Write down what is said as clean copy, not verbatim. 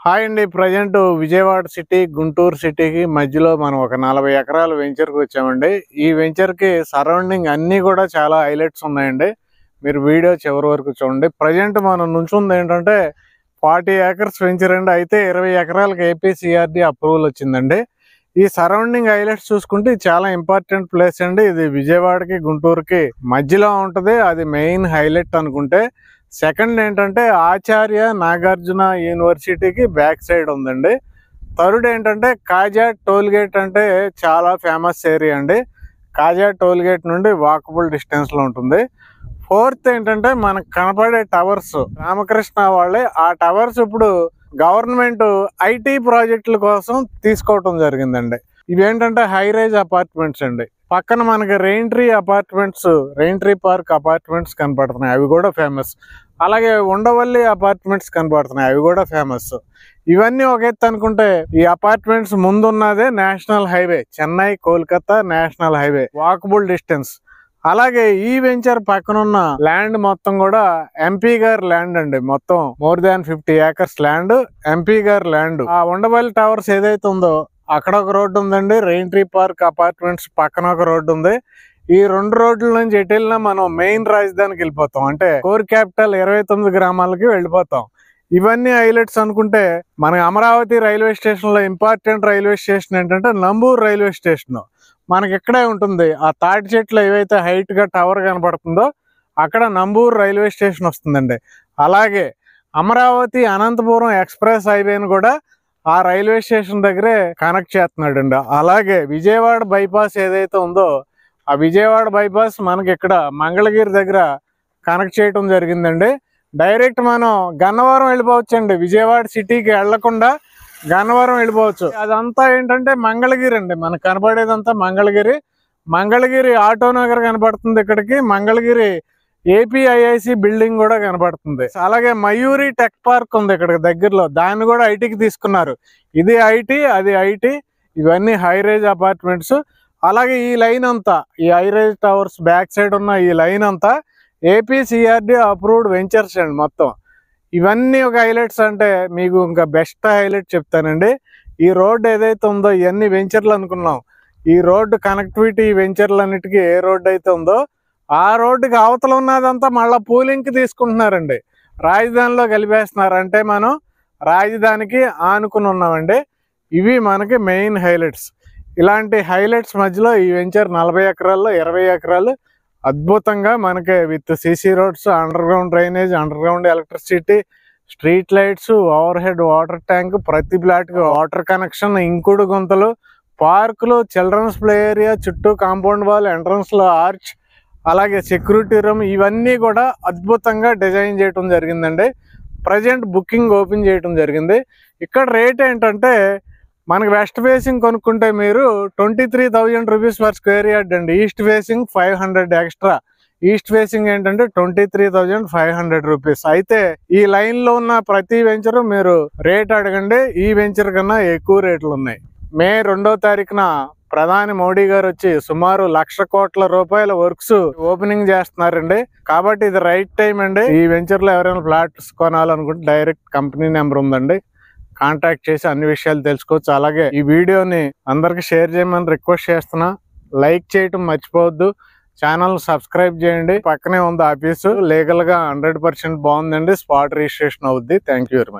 Hi అండి. Present Vijayawada city Guntur సిటీకి మధ్యలో మనం ఒక 40 ఎకరాల వెంచర్కి వచ్చామండి. ఈ వెంచర్కి సరౌండింగ్ అన్నీ కూడా చాలా హైలైట్స్ ఉన్నాయండి. మీరు వీడియో చివరి వరకు చూడండి. ప్రజెంట్ మనం నుంచుంది ఏంటంటే 40 ఏకర్స్ వెంచర్ అండి. అయితే 20 ఎకరాలకు ఏపీసీఆర్డీ అప్రూవల్ వచ్చిందండి. ఈ సరౌండింగ్ హైలైట్స్ చూసుకుంటే ఇది చాలా ఇంపార్టెంట్ ప్లేస్ అండి. ఇది విజయవాడకి గుంటూరుకి మధ్యలో ఉంటుంది. అది మెయిన్ హైలైట్ అనుకుంటే. సెకండ్ ఏంటంటే ఆచార్య నాగార్జున యూనివర్సిటీకి బ్యాక్ సైడ్ ఉందండి. థర్డ్ ఏంటంటే కాజా టోల్గేట్ అంటే చాలా ఫేమస్ ఏరియా అండి. కాజా టోల్గేట్ నుండి వాకబుల్ డిస్టెన్స్లో ఉంటుంది. ఫోర్త్ ఏంటంటే మనకు కనపడే టవర్స్ రామకృష్ణ వాళ్ళే. ఆ టవర్స్ ఇప్పుడు గవర్నమెంట్ ఐటీ ప్రాజెక్టుల కోసం తీసుకోవటం జరిగిందండి. ఇవేంటంటే హై రైజ్ అపార్ట్మెంట్స్ అండి. పక్కన మనకి రెయిన్ ట్రీ పార్క్ అపార్ట్మెంట్స్ కనపడుతున్నాయి, అవి కూడా ఫేమస్. అలాగే ఉండవల్లి అపార్ట్మెంట్స్ కనపడుతున్నాయి, అవి కూడా ఫేమస్. ఇవన్నీ ఒక ఎత్తు అనుకుంటే ఈ అపార్ట్మెంట్స్ ముందున్నదే national highway, Chennai Kolkata national highway, walkable distance. అలాగే ఈ వెంచర్ పక్కనున్న ల్యాండ్ మొత్తం కూడా ఎంపీ గారి ల్యాండ్ అండి. మొత్తం more than 50 acres land MP గారి ల్యాండ్. ఆ ఉండవల్లి టవర్స్ ఏదైతే ఉందో అక్కడ ఒక రోడ్డు ఉందండి. రెయిన్ ట్రీ పార్క్ అపార్ట్మెంట్స్ పక్కన ఒక రోడ్డు ఉంది. ఈ 2 రోడ్ల నుంచి ఎటు వెళ్ళినా మనం మెయిన్ రాజధానికి వెళ్ళిపోతాం, అంటే కోర్ క్యాపిటల్ 29 గ్రామాలకి వెళ్ళిపోతాం. ఇవన్నీ హైలైట్స్ అనుకుంటే మనకి అమరావతి రైల్వే స్టేషన్ లో ఇంపార్టెంట్ రైల్వే స్టేషన్ ఏంటంటే నంబూరు రైల్వే స్టేషన్ మనకి ఇక్కడే ఉంటుంది. ఆ తాటి చెట్లు ఏవైతే హైట్ గా టవర్ కనబడుతుందో అక్కడ నంబూరు రైల్వే స్టేషన్ వస్తుందండి. అలాగే అమరావతి అనంతపురం ఎక్స్ప్రెస్ హైవేని కూడా ఆ రైల్వే స్టేషన్ దగ్గరే కనెక్ట్ చేస్తున్నాడు అండి. అలాగే విజయవాడ బైపాస్ ఏదైతే ఉందో ఆ విజయవాడ బైపాస్ మనకి ఇక్కడ మంగళగిరి దగ్గర కనెక్ట్ చేయటం జరిగిందండి. డైరెక్ట్ మనం గన్నవరం వెళ్ళిపోవచ్చు అండి. విజయవాడ సిటీకి వెళ్లకుండా గన్నవరం వెళ్ళిపోవచ్చు. అదంతా ఏంటంటే మంగళగిరి అండి. మనకు కనపడేదంతా మంగళగిరి ఆటో నగర్ కనపడుతుంది. ఇక్కడికి మంగళగిరి ఏపీఐఐసి బిల్డింగ్ కూడా కనపడుతుంది. అలాగే మయూరి టెక్ పార్క్ ఉంది ఇక్కడ దగ్గరలో, దాన్ని కూడా ఐటీకి తీసుకున్నారు. ఇది ఐటీ, అది ఐటీ. ఇవన్నీ హై రైజ్ అపార్ట్మెంట్స్. అలాగే ఈ లైన్ అంతా, ఈ high rise towers back side ఉన్న ఈ లైన్ అంతా ఏపీసీఆర్డీ అప్రూవ్డ్ వెంచర్స్ అండి మొత్తం. ఇవన్నీ ఒక హైలైట్స్. అంటే మీకు ఇంకా బెస్ట్ హైలైట్ చెప్తానండి. ఈ రోడ్డు ఏదైతే ఉందో ఇవన్నీ వెంచర్లు అనుకున్నాం. ఈ రోడ్డు కనెక్టివిటీ వెంచర్లు అన్నిటికీ ఏ రోడ్డు అయితే ఉందో ఆ రోడ్డుకి అవతల ఉన్నదంతా మళ్ళీ పూలింగ్కి తీసుకుంటున్నారండి. రాజధానిలో కలిపేస్తున్నారు. అంటే మనం రాజధానికి ఆనుకుని ఉన్నామండి. ఇవి మనకి మెయిన్ హైలైట్స్. ఇలాంటి హైలైట్స్ మధ్యలో ఈ వెంచర్ 40 ఎకరాల్లో 20 ఎకరాలు అద్భుతంగా మనకి with CC roads, under ground drainage, under ground electricity, street lights, over head water tank, ప్రతి ప్లాట్కి వాటర్ కనెక్షన్, ఇంకుడు గుంతలు, పార్కులు, చిల్డ్రన్స్ ప్లే ఏరియా, చుట్టూ కాంపౌండ్ వాల్, ఎంట్రన్స్ లో ఆర్చ్, అలాగే సెక్యూరిటీ రూమ్, ఇవన్నీ కూడా అద్భుతంగా డిజైన్ చేయడం జరిగిందండి. ప్రజెంట్ బుకింగ్ ఓపెన్ చేయడం జరిగింది. ఇక్కడ రేట్ ఏంటంటే మనకి వెస్ట్ ఫేసింగ్ కొనుక్కుంటే మీరు 23,000 రూపీస్ పర్ స్క్వేర్ యార్డ్ అండి. East facing 500 extra. East facing ఏంటంటే 23,500 రూపీస్. అయితే ఈ లైన్ లో ఉన్న ప్రతి వెంచర్ మీరు రేట్ అడగండి, ఈ వెంచర్ కన్నా ఎక్కువ రేట్లు ఉన్నాయి. మే 2వ తారీఖున ప్రధాని మోడీ గారు వచ్చి సుమారు 1,00,000 కోట్ల రూపాయల వర్క్స్ ఓపెనింగ్ చేస్తున్నారండి. కాబట్టి ఇది రైట్ టైం అండి. ఈ వెంచర్ లో ఎవరైనా ఫ్లాట్స్ కొనాలనుకుంటే డైరెక్ట్ కంపెనీ నెంబర్ ఉందండి, కాంటాక్ట్ చేసి అన్ని విషయాలు తెలుసుకోవచ్చు. అలాగే ఈ వీడియోని అందరికి షేర్ చేయమని రిక్వెస్ట్ చేస్తున్నా. లైక్ చేయటం మర్చిపోవద్దు. ఛానల్ సబ్స్క్రైబ్ చేయండి. పక్కనే ఉంది ఆఫీసు. లీగల్ గా 100% బాగుందండి. స్పాట్ రిజిస్ట్రేషన్ అవుద్ది. Thank you very much.